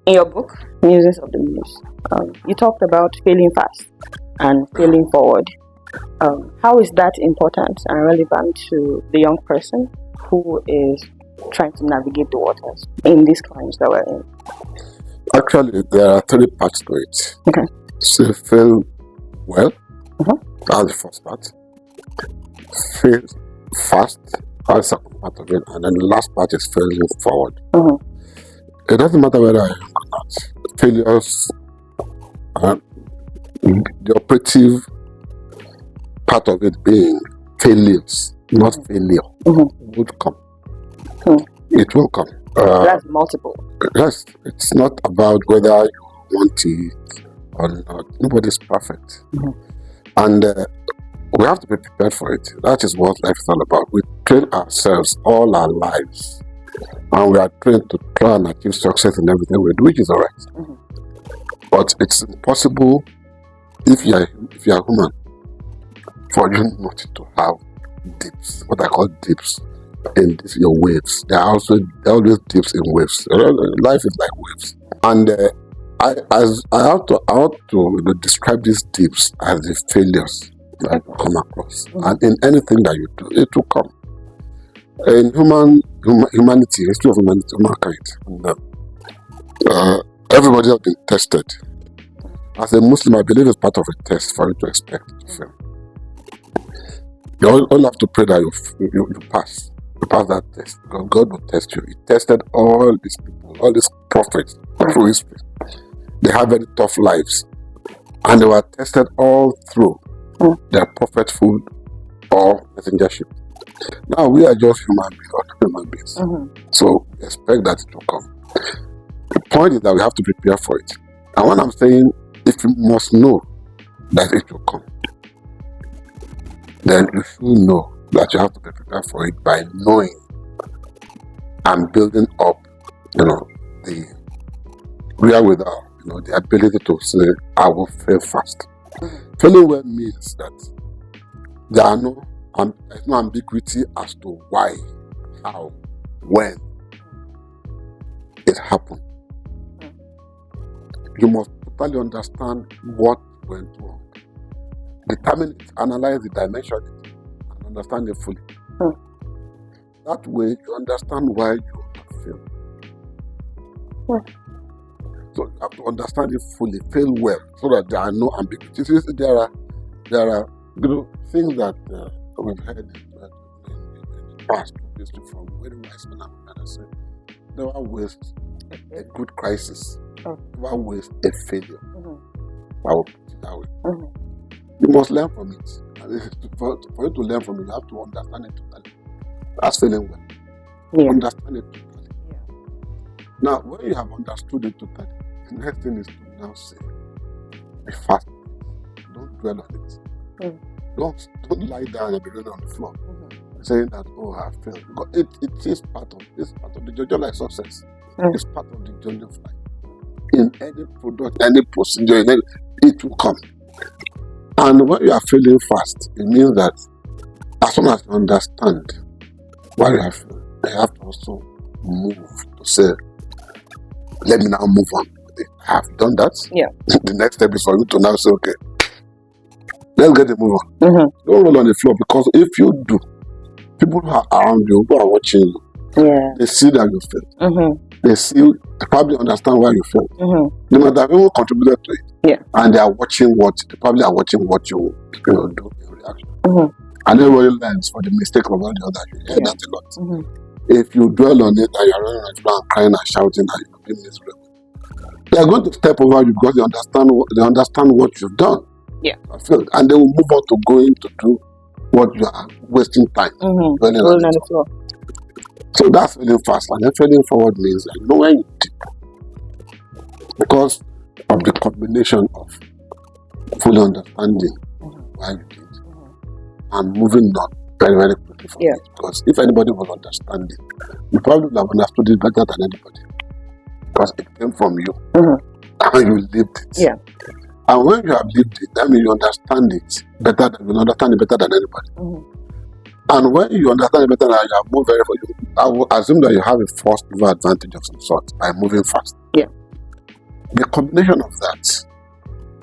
In your book, Muses of the Muse, you talked about failing fast and failing forward. How is that important and relevant to the young person who is trying to navigate the waters in these climes that we're in? Actually, there are 3 parts to it. Okay. So fail well, that's the first part. Fail fast, that's the second part of it. And then the last part is failing forward. It doesn't matter whether I am or not. Failures, the operative part of it being failures, not failure, would come. It will come. That's multiple. Yes, it's not about whether you want it or not. Nobody's perfect. And we have to be prepared for it. That is what life is all about. We train ourselves all our lives. And we are trained to try and achieve success in everything we do, which is alright. But it's impossible if you are human for you not to have dips, what I call dips in your waves. There are always dips in waves. Life is like waves. And I have to describe these dips as the failures that you come across. And in anything that you do, it will come. In humanity, history of humankind, everybody has been tested. As a Muslim, I believe it's part of a test for you to expect to fail. You all have to pray that you pass. You pass that test. Because God will test you. He tested all these people, all these prophets through history. They have very tough lives. And they were tested all through their prophethood or messengership. Now we are just human beings. So we expect that it will come. The point is that we have to prepare for it. And when I'm saying if you must know that it will come, then you should know that you have to be prepared for it by knowing and building up, the wherewithal, the ability to say, I will fail fast. Failing well means that there's no ambiguity as to why, how, when it happened. You must totally understand what went wrong. Determine it, analyze it, dimension it, and understand it fully. That way, you understand why you have failed. So you have to understand it fully, fail well, so that there are no ambiguities. There are things that we've heard in the past, obviously from very wise men and said, never waste a good crisis, never waste a failure. I will put it that way. You must learn from it. And for you to learn from it, you have to understand it totally. That's failing well. Understand it totally. Now, when you have understood it totally, the next thing is to now say, be fast. Don't dwell on it. Don't lie down and be running on the floor, saying that, I failed. Because it is part of the journey, like success. It's part of the journey of life. In any product, any procedure, it will come. And when you are failing fast, it means that as soon as you understand why you have failed, you have to also move to say, let me now move on. I have done that. The next step is for you to now say, okay, let's get the move on. Don't roll on the floor, because if you do, people who are around you, who are watching you, they see that you failed. They probably understand why you failed. They might have even contributed to it. And they are watching they probably are watching what you do in reaction. And everybody learns from the mistake of all the others. You hear that a lot. If you dwell on it and you're running on the floor and crying and shouting that you're being miserable, they are going to step over you because they understand what you've done. And they will move on to going to do what you are wasting time dwelling on the floor. So that's failing fast. And then failing forward means that when you dip, because of the combination of fully understanding why you did and moving on very, very quickly from it. Because if anybody will understand it, you probably would have understood it better than anybody. Because it came from you. And you lived it. And when you have lived it, that means you understand it better than anybody. And when you understand it better than you have moved very fast, I will assume that you have a first mover advantage of some sort by moving fast. the combination of that,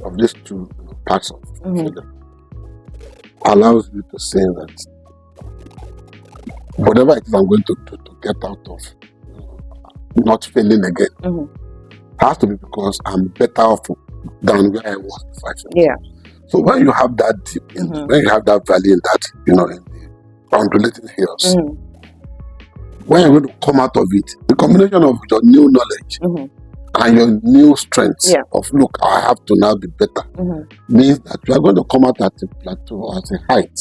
of these two parts of failure, allows you to say that whatever it is I'm going to do to get out of not failing again has to be because I'm better off than where I was before I failed. Yeah. So when you have that deep, when you have that valley in that, in the undulating hills, when you're going to come out of it, the combination of your new knowledge and your new strength of look, I have to now be better, means that you are going to come out at a plateau, at a height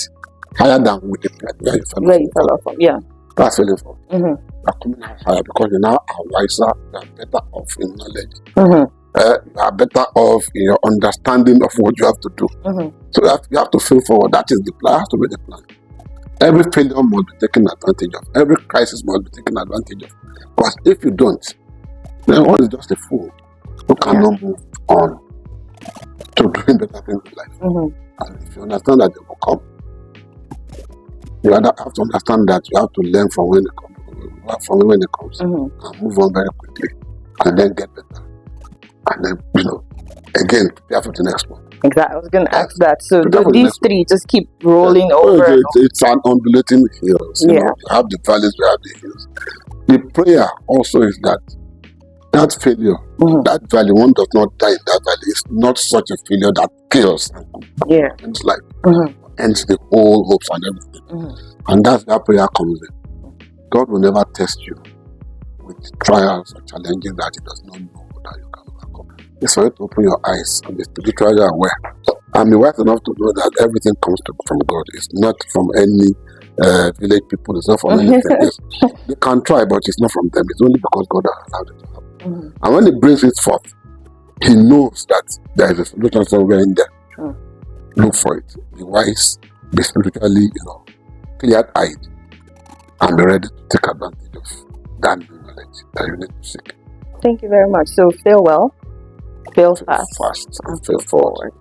higher than with the plateau where you fell off. Yeah. That's failing for. You are coming out higher because you now are wiser, you are better off in knowledge. You are better off in your understanding of what you have to do. So that you have to fail forward. That is the plan. Has to be the plan. Every failure must be taken advantage of. Every crisis must be taken advantage of. Because if you don't, then one is just a fool who cannot move on to doing better things in life. And if you understand that they will come, you have to understand that you have to learn from when it comes, and move on very quickly, and then get better. And then, again, prepare for the next one. Exactly. I was going to ask that. So these three just keep rolling over. It's an undulating hills. You have the valleys, you have the hills. The prayer also is that failure, that valley, one does not die in that valley. It's not such a failure that kills and ends life, ends the whole hopes and everything. And that's where prayer comes in. God will never test you with trials or challenges that He does not know that you can overcome. It's for you to open your eyes and be spiritually aware. And be wise enough to know that everything comes from God. It's not from any village people. It's not from anything. They can try, but it's not from them. It's only because God has allowed it to happen. And when He brings it forth, He knows that there is a solution somewhere in there. Look for it. Be wise. Be spiritually, clear-eyed, and be ready to take advantage of that new knowledge that you need to seek. Thank you very much. So fail well, fail fast, and fail forward.